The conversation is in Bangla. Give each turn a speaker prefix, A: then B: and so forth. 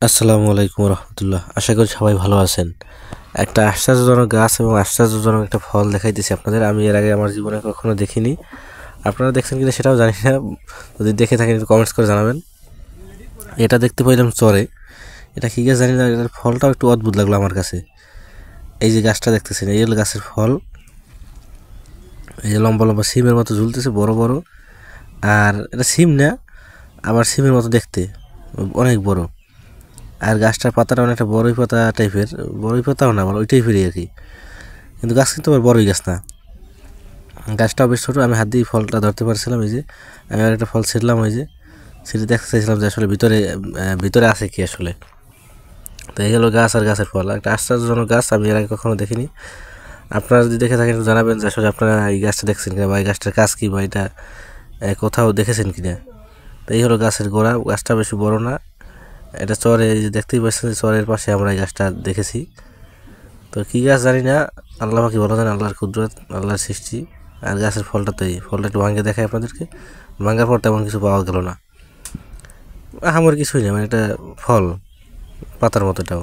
A: আসসালামু আলাইকুম রহমতুল্লাহ। আশা করি সবাই ভালো আছেন। একটা আশ্চর্যজনক গাছ এবং আশ্চর্যজনক একটা ফল দেখাইতেছি আপনাদের। আমি এর আগে আমার জীবনে কখনো দেখিনি। আপনারা দেখছেন কিনা সেটাও জানি না। যদি দেখে থাকেন একটু কমেন্টস করে জানাবেন। এটা দেখতে পাইলাম চরে। এটা কি গাছ জানি না, এটার ফলটাও একটু অদ্ভুত লাগলো আমার কাছে। এই যে গাছটা দেখতেছেন, এই হলো গাছের ফল। এই যে লম্বা লম্বা সিমের মতো ঝুলতেছে, বড় বড়। আর এটা সিম না, আবার সিমের মতো দেখতে, অনেক বড়। আর গাছটার পাতাটা অনেকটা বড়ই পাতা টাইপের, বড়ই পাতাও না, আবার ওই টাইপেরই আর কি। কিন্তু গাছ কিন্তু আবার বড়ই গাছ না, গাছটাও বেশ ছোটো। আমি হাত দিয়ে ফলটা ধরতে পারছিলাম। এই যে আমি আর একটা ফল ছিঁড়লাম, ওই যে ছিঁড়ে দেখতে চাইছিলাম যে আসলে ভিতরে ভিতরে আছে কি আসলে। তো এই হলো গাছ আর গাছের ফল, একটা আশ্চর্যজনক গাছ, আমি এর আগে কখনো দেখিনি। আপনারা যদি দেখে থাকেন জানাবেন যে আসলে আপনারা এই গাছটা দেখছেন কিনা, বা এই গাছটার কাজ কী, বা এটা কোথাও দেখেছেন কিনা। তো এই হলো গাছের গোড়া, গাছটা বেশি বড় না। এটা চরে, এই যে দেখতেই পাচ্ছেন চরের পাশে আমরা এই গাছটা দেখেছি। তো কী গাছ জানি না, আল্লাহ পাকি ভালো জানে, আল্লাহর কুদরত, আল্লাহর সৃষ্টি। আর গাছের ফলটা তো এই ফলটা একটু ভাঙে দেখায় আপনাদেরকে। ভাঙার পর তেমন কিছু পাওয়া গেল না, আমার কিছুই না, মানে এটা ফল, পাতার মতো এটাও।